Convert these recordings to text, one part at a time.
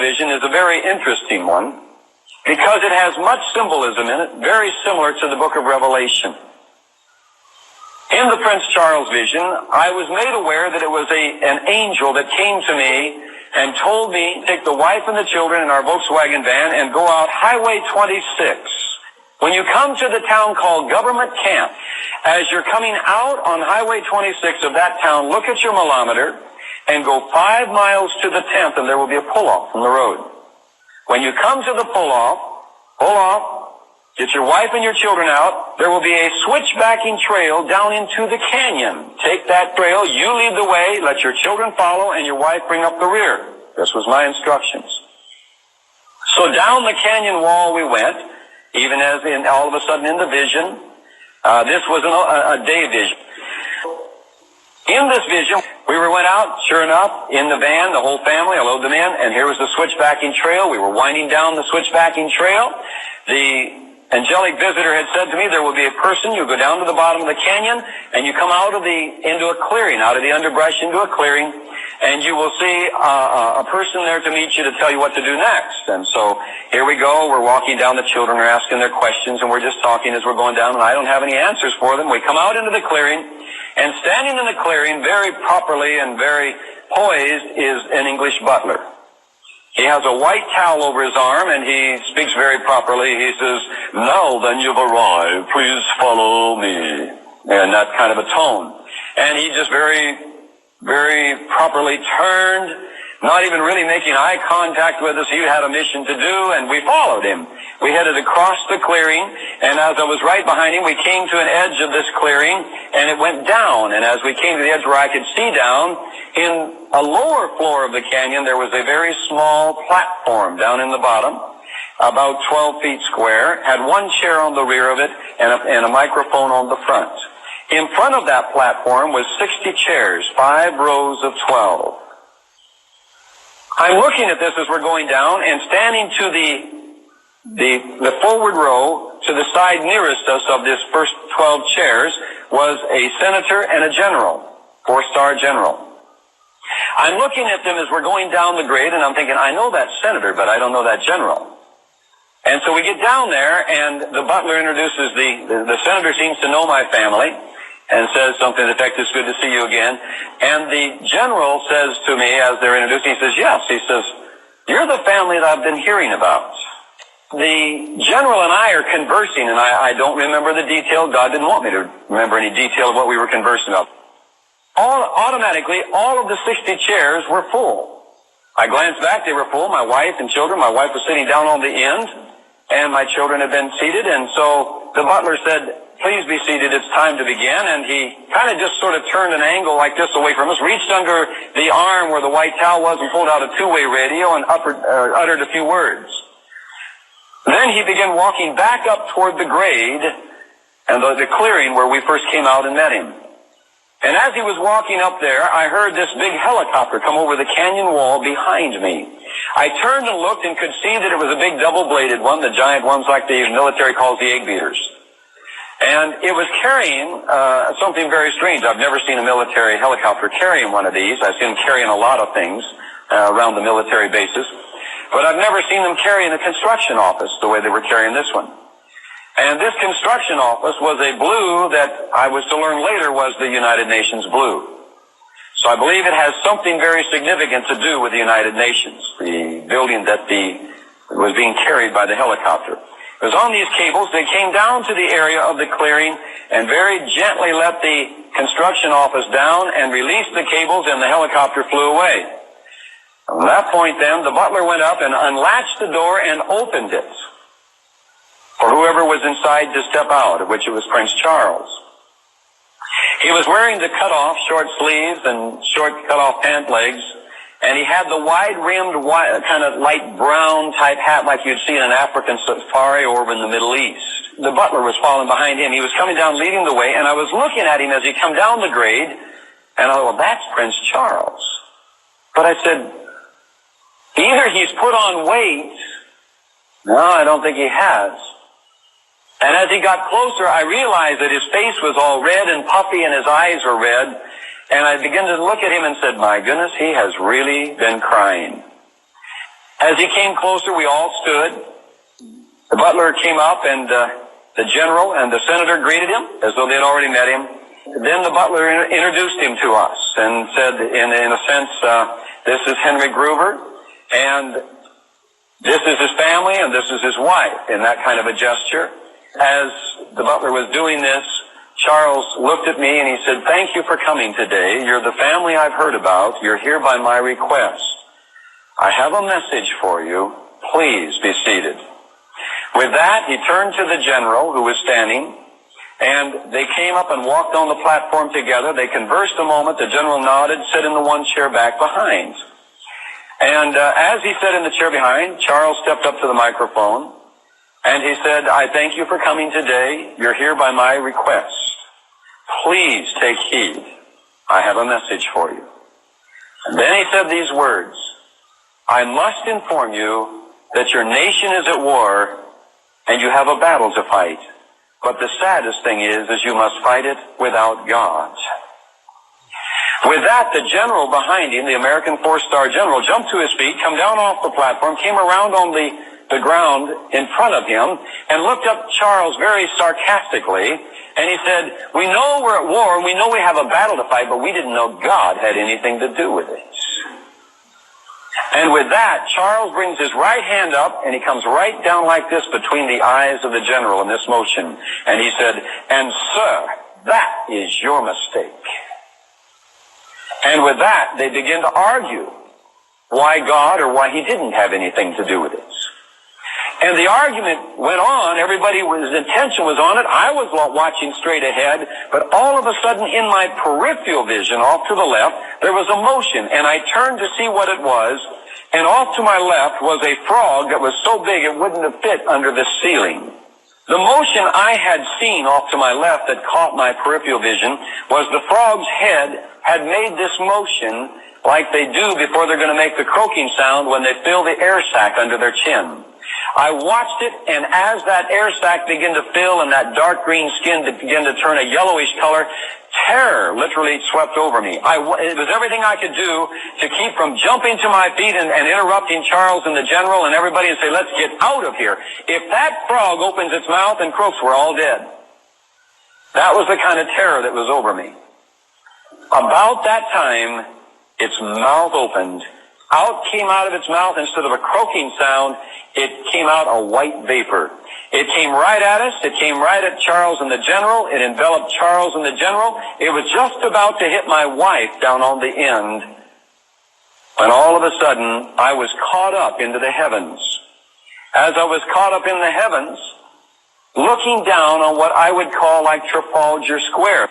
vision is a very interesting one because it has much symbolism in it, very similar to the book of Revelation. In the Prince Charles vision, I was made aware that it was an angel that came to me and told me to take the wife and the children in our Volkswagen van and go out Highway 26. When you come to the town called Government Camp, as you're coming out on Highway 26 of that town, look at your milometer and go 5 miles to the 10th, and there will be a pull-off from the road. When you come to the pull-off, pull off, get your wife and your children out. There will be a switchbacking trail down into the canyon. Take that trail, you lead the way, let your children follow, and your wife bring up the rear. This was my instructions. So down the canyon wall we went, even as in all of a sudden in the vision. This was a day vision. In this vision, we went out, sure enough, in the van, the whole family, I load them in, and here was the switchbacking trail. We were winding down the switchbacking trail. The angelic visitor had said to me, there will be a person, you go down to the bottom of the canyon, and you come into a clearing, out of the underbrush into a clearing, and you will see a person there to meet you to tell you what to do next. And so here we go, we're walking down, the children are asking their questions, and we're just talking as we're going down, and I don't have any answers for them. We come out into the clearing, and standing in the clearing very properly and very poised is an English butler. He has a white towel over his arm, and he speaks very properly. He says, "Now then you've arrived, please follow me." And that kind of a tone. And he just very, very properly turned, not even really making eye contact with us. He had a mission to do, and we followed him. We headed across the clearing, and as I was right behind him, we came to an edge of this clearing, and it went down. And as we came to the edge where I could see down, in a lower floor of the canyon, there was a very small platform down in the bottom, about 12 feet square, had one chair on the rear of it and a microphone on the front. In front of that platform was 60 chairs, 5 rows of 12. I'm looking at this as we're going down, and standing to the forward row, to the side nearest us of this first 12 chairs, was a senator and a general, 4-star general. I'm looking at them as we're going down the grade, and I'm thinking, I know that senator, but I don't know that general. And so we get down there, and the butler introduces the senator seems to know my family, and says something to the effect, "It's good to see you again." And the general says to me as they're introducing, he says, "Yes," he says, "you're the family that I've been hearing about." The general and I are conversing, and I don't remember the detail. God didn't want me to remember any detail of what we were conversing about. Automatically, all of the 60 chairs were full. I glanced back, they were full. My wife and children, my wife was sitting down on the end, and my children had been seated, and so the butler said, "Please be seated, it's time to begin." And he kind of just sort of turned an angle like this away from us, reached under the arm where the white towel was and pulled out a two-way radio and uttered a few words. Then he began walking back up toward the grade and the clearing where we first came out and met him. And as he was walking up there, I heard this big helicopter come over the canyon wall behind me. I turned and looked and could see that it was a big double-bladed one, the giant ones like the military calls the egg beaters. And it was carrying something very strange. I've never seen a military helicopter carrying one of these. I've seen them carrying a lot of things around the military bases. But I've never seen them carrying a construction office the way they were carrying this one. And this construction office was a blue that I was to learn later was the United Nations blue. So I believe it has something very significant to do with the United Nations, the building that was being carried by the helicopter. It was on these cables. They came down to the area of the clearing and very gently let the construction office down and released the cables, and the helicopter flew away. From that point then, the butler went up and unlatched the door and opened it for whoever was inside to step out, of which it was Prince Charles. He was wearing the cut-off short sleeves and short cut-off pant legs, and he had the wide-rimmed, kind of light brown type hat like you'd see in an African safari or over in the Middle East. The butler was following behind him. He was coming down, leading the way, and I was looking at him as he come down the grade, and I thought, well, that's Prince Charles. But I said, either he's put on weight. No, I don't think he has. And as he got closer, I realized that his face was all red and puffy and his eyes were red. And I began to look at him and said, my goodness, he has really been crying. As he came closer, we all stood. The butler came up, and the general and the senator greeted him as though they had already met him. Then the butler introduced him to us and said, in a sense, this is Henry Gruver, and this is his family, and this is his wife, in that kind of a gesture. As the butler was doing this, Charles looked at me and he said, "Thank you for coming today. You're the family I've heard about. You're here by my request. I have a message for you. Please be seated." With that, he turned to the general who was standing, and they came up and walked on the platform together. They conversed a moment. The general nodded, sat in the one chair back behind. And as he sat in the chair behind, Charles stepped up to the microphone, and he said, "I thank you for coming today. You're here by my request. Please take heed. I have a message for you." And then he said these words, "I must inform you that your nation is at war and you have a battle to fight. But the saddest thing is you must fight it without God." With that, the general behind him, the American four-star general, jumped to his feet, come down off the platform, came around on the ground in front of him, and looked up Charles very sarcastically, and he said, "We know we're at war, and we know we have a battle to fight, but we didn't know God had anything to do with it." And with that, Charles brings his right hand up, and he comes right down like this between the eyes of the general in this motion. And he said, "And sir, that is your mistake." And with that, they begin to argue why God or why he didn't have anything to do with it. And the argument went on. Everybody's attention was on it. I was watching straight ahead, but all of a sudden in my peripheral vision off to the left, there was a motion, and I turned to see what it was, and off to my left was a frog that was so big it wouldn't have fit under the ceiling. The motion I had seen off to my left that caught my peripheral vision was the frog's head had made this motion like they do before they're going to make the croaking sound when they fill the air sac under their chin. I watched it, and as that air sac began to fill and that dark green skin began to turn a yellowish color, terror literally swept over me. It was everything I could do to keep from jumping to my feet and interrupting Charles and the general and everybody and say, "Let's get out of here. If that frog opens its mouth and croaks, we're all dead." That was the kind of terror that was over me. About that time, its mouth opened. Out came out of its mouth, instead of a croaking sound, it came out a white vapor. It came right at us. It came right at Charles and the general. It enveloped Charles and the general. It was just about to hit my wife down on the end, when all of a sudden I was caught up into the heavens. As I was caught up in the heavens, looking down on what I would call like Trafalgar Square.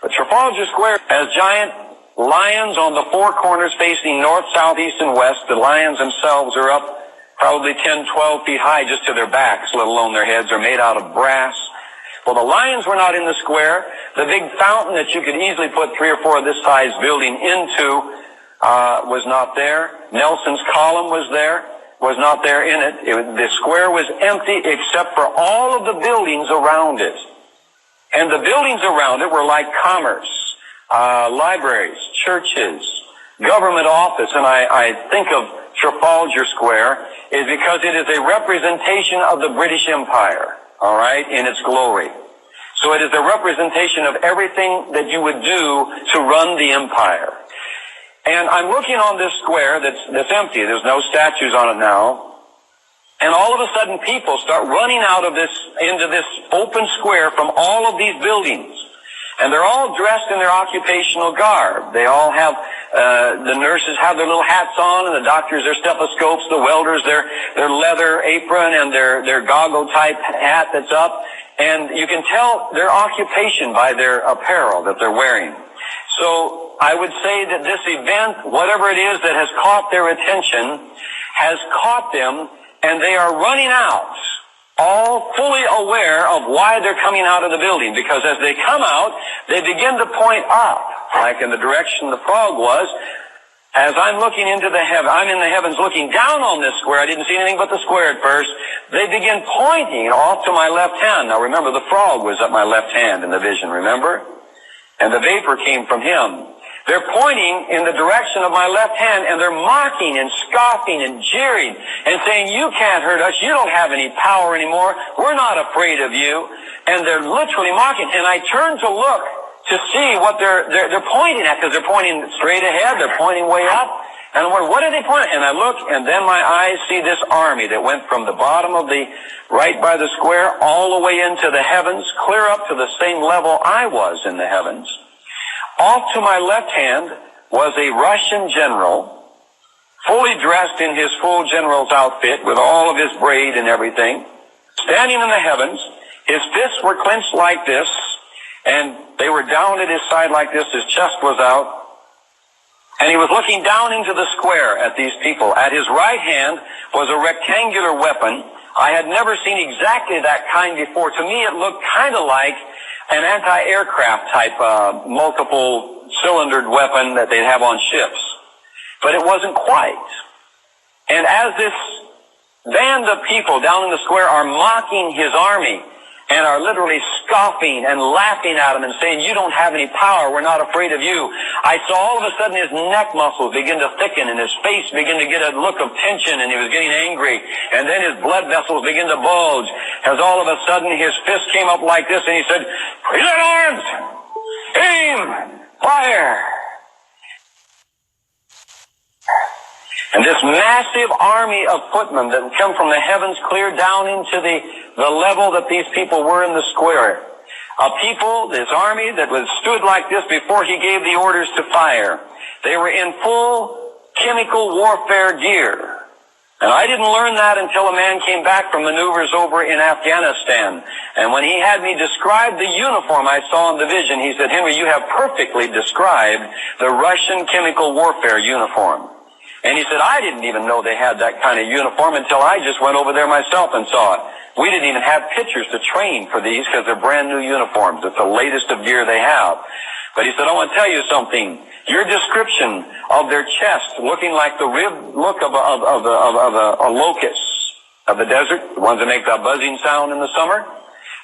But Trafalgar Square has giant lions on the four corners facing north, south, east, and west. The lions themselves are up probably 10, 12 feet high just to their backs, let alone their heads. They're made out of brass. Well, the lions were not in the square. The big fountain that you could easily put 3 or 4 of this size building into was not there. Nelson's column was not there in it. The square was empty except for all of the buildings around it. And the buildings around it were like commerce, libraries, churches, government office. And I think of Trafalgar Square is because it is a representation of the British Empire, all right, in its glory. So it is a representation of everything that you would do to run the empire. And I'm looking on this square that's empty. There's no statues on it now. And all of a sudden people start running out of this, into this open square from all of these buildings. And they're all dressed in their occupational garb. They all have, the nurses have their little hats on, and the doctors their stethoscopes, the welders their leather apron and their goggle type hat that's up. And you can tell their occupation by their apparel that they're wearing. So I would say that this event, whatever it is that has caught their attention, has caught them, and they are running out, all fully aware of why they're coming out of the building. Because as they come out, they begin to point up, like in the direction the frog was. As I'm looking into the heaven, I'm in the heavens looking down on this square. I didn't see anything but the square at first. They begin pointing off to my left hand. Now remember, the frog was at my left hand in the vision, remember? And the vapor came from him. They're pointing in the direction of my left hand, and they're mocking and scoffing and jeering and saying, you can't hurt us. You don't have any power anymore. We're not afraid of you. And they're literally mocking. And I turn to look to see what they're pointing at, because they're pointing straight ahead. They're pointing way up. And I'm wondering, what are they pointing? And I look, and then my eyes see this army that went from the bottom of the, right by the square, all the way into the heavens, clear up to the same level I was in the heavens. Off to my left hand was a Russian general, fully dressed in his full general's outfit with all of his braid and everything, standing in the heavens. His fists were clenched like this, and they were down at his side like this. His chest was out. And he was looking down into the square at these people. At his right hand was a rectangular weapon. I had never seen exactly that kind before. To me, it looked kind of like an anti-aircraft type multiple cylindered weapon that they'd have on ships. But it wasn't quite. And as this band of people down in the square are mocking his army and are literally scoffing and laughing at him and saying, you don't have any power, we're not afraid of you, I saw all of a sudden his neck muscles begin to thicken and his face begin to get a look of tension, and he was getting angry, and then his blood vessels begin to bulge as all of a sudden his fist came up like this, and he said, present arms, aim, fire. And this massive army of footmen that come from the heavens clear down into the level that these people were in the square. A people, this army that was stood like this before he gave the orders to fire. They were in full chemical warfare gear. And I didn't learn that until a man came back from maneuvers over in Afghanistan. And when he had me describe the uniform I saw in the vision, he said, Henry, you have perfectly described the Russian chemical warfare uniform. And he said, I didn't even know they had that kind of uniform until I just went over there myself and saw it. We didn't even have pictures to train for these because they're brand new uniforms. It's the latest of gear they have. But he said, I want to tell you something. Your description of their chest looking like the rib look of a locust of the desert, the ones that make that buzzing sound in the summer,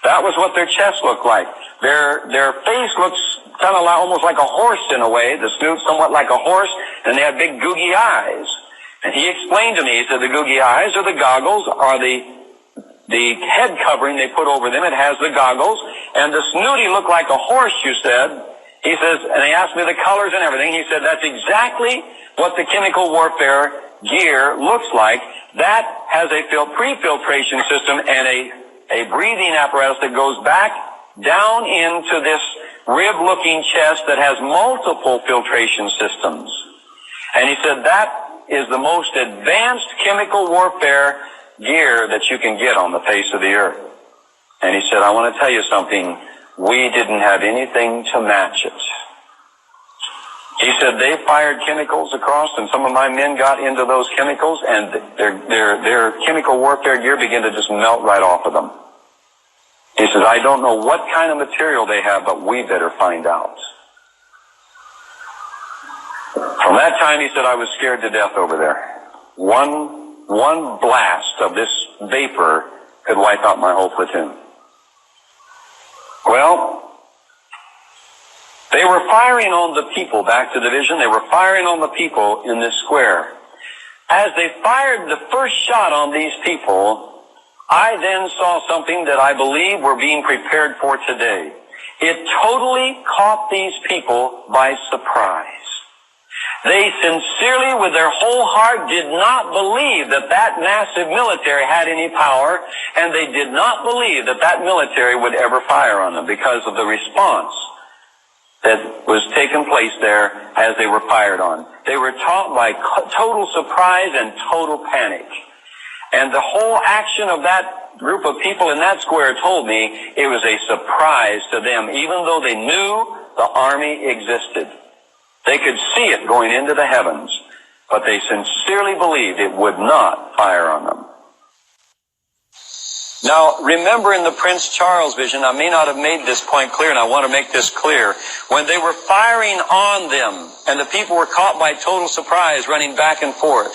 that was what their chest looked like. Their face looks kind of like, almost like a horse in a way, the snoot somewhat like a horse, and they had big googie eyes. And he explained to me, he said the googie eyes or the goggles are the head covering they put over them. It has the goggles, and the snooty looked like a horse, you said. He says, and he asked me the colors and everything. He said that's exactly what the chemical warfare gear looks like. That has a pre-filtration system and a breathing apparatus that goes back down into this rib-looking chest that has multiple filtration systems. And he said that is the most advanced chemical warfare gear that you can get on the face of the earth. And he said, I want to tell you something. We didn't have anything to match it. He said they fired chemicals across, and some of my men got into those chemicals, and their chemical warfare gear began to just melt right off of them. He says, I don't know what kind of material they have, but we better find out. From that time, he said, I was scared to death over there. One blast of this vapor could wipe out my whole platoon. Well, they were firing on the people, back to the vision, they were firing on the people in this square. As they fired the first shot on these people, I then saw something that I believe we're being prepared for today. It totally caught these people by surprise. They sincerely, with their whole heart, did not believe that that massive military had any power, and they did not believe that that military would ever fire on them because of the response that was taking place there as they were fired on. They were caught by total surprise and total panic. And the whole action of that group of people in that square told me it was a surprise to them, even though they knew the army existed. They could see it going into the heavens, but they sincerely believed it would not fire on them. Now, remember in the Prince Charles vision, I may not have made this point clear, and I want to make this clear. When they were firing on them, and the people were caught by total surprise running back and forth,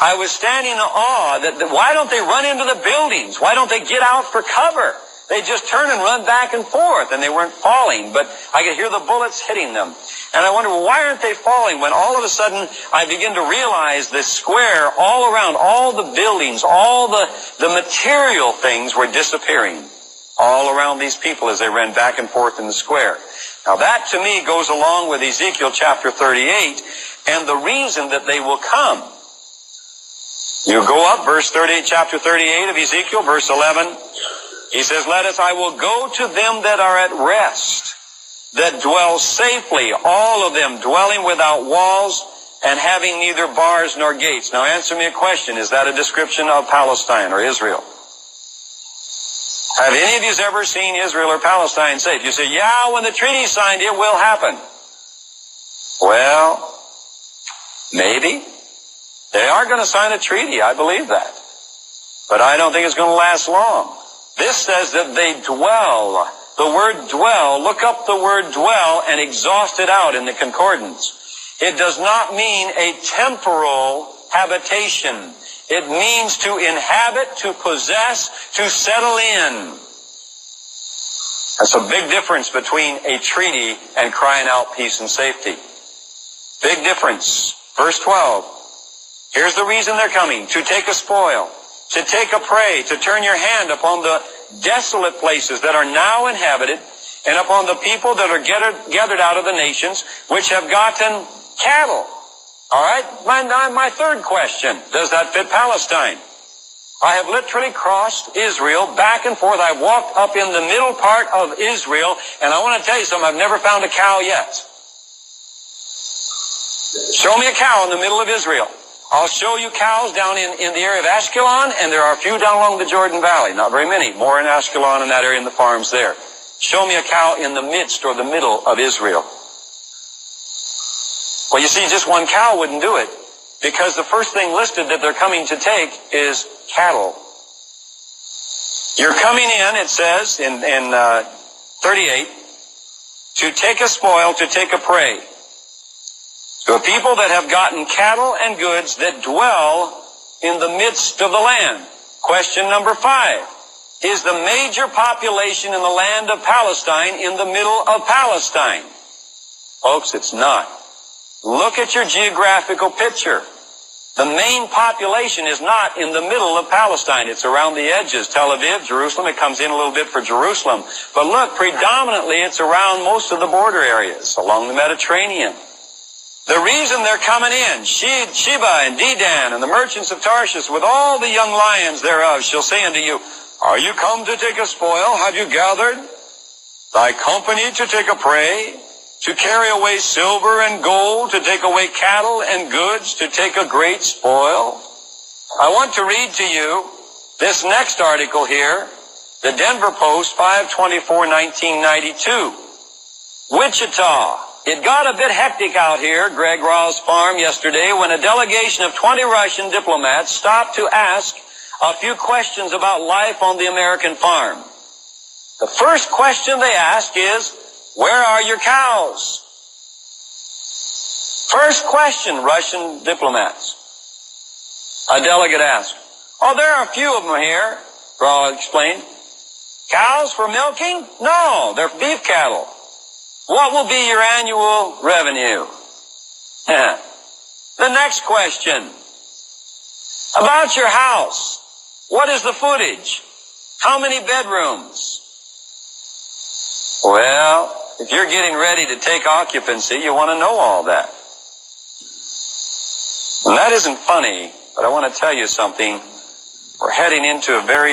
I was standing in awe that why don't they run into the buildings? Why don't they get out for cover? They'd just turn and run back and forth, and they weren't falling, but I could hear the bullets hitting them. And I wonder, why aren't they falling? When all of a sudden I begin to realize this square all around, all the buildings, all the material things were disappearing all around these people as they ran back and forth in the square. Now that to me goes along with Ezekiel chapter 38 and the reason that they will come. You go up, verse 38, chapter 38 of Ezekiel, verse 11. He says, I will go to them that are at rest, that dwell safely, all of them dwelling without walls and having neither bars nor gates. Now answer me a question. Is that a description of Palestine or Israel? Have any of you ever seen Israel or Palestine safe? You say, yeah, when the treaty's signed, it will happen. Well, maybe. They are going to sign a treaty. I believe that. But I don't think it's going to last long. This says that they dwell. The word dwell, look up the word dwell and exhaust it out in the concordance. It does not mean a temporal habitation. It means to inhabit, to possess, to settle in. That's a big difference between a treaty and crying out peace and safety. Big difference. Verse 12. Here's the reason they're coming. To take a spoil, to take a prey, to turn your hand upon the desolate places that are now inhabited, and upon the people that are gathered out of the nations, which have gotten cattle. All right? My third question. Does that fit Palestine? I have literally crossed Israel back and forth. I've walked up in the middle part of Israel, and I want to tell you something. I've never found a cow yet. Show me a cow in the middle of Israel. I'll show you cows down in the area of Ashkelon, and there are a few down along the Jordan Valley. Not very many. More in Ashkelon and that area in the farms there. Show me a cow in the midst or the middle of Israel. Well, you see, just one cow wouldn't do it, because the first thing listed that they're coming to take is cattle. You're coming in, it says in 38, to take a spoil, to take a prey. To a people that have gotten cattle and goods that dwell in the midst of the land. Question number 5. Is the major population in the land of Palestine in the middle of Palestine? Folks, it's not. Look at your geographical picture. The main population is not in the middle of Palestine. It's around the edges. Tel Aviv, Jerusalem, it comes in a little bit for Jerusalem. But look, predominantly it's around most of the border areas, along the Mediterranean. The reason they're coming in, Sheba and Dedan and the merchants of Tarshish with all the young lions thereof shall say unto you, are you come to take a spoil? Have you gathered thy company to take a prey? To carry away silver and gold, to take away cattle and goods, to take a great spoil? I want to read to you this next article here, the Denver Post, 5/24/1992. Wichita. It got a bit hectic out here, Greg Raw's farm, yesterday when a delegation of 20 Russian diplomats stopped to ask a few questions about life on the American farm. The first question they ask is, where are your cows? First question, Russian diplomats. A delegate asked, oh, there are a few of them here, Raw explained. Cows for milking? No, they're beef cattle. What will be your annual revenue? The next question. About your house. What is the footage? How many bedrooms? Well, if you're getting ready to take occupancy, you want to know all that. And that isn't funny, but I want to tell you something. We're heading into a very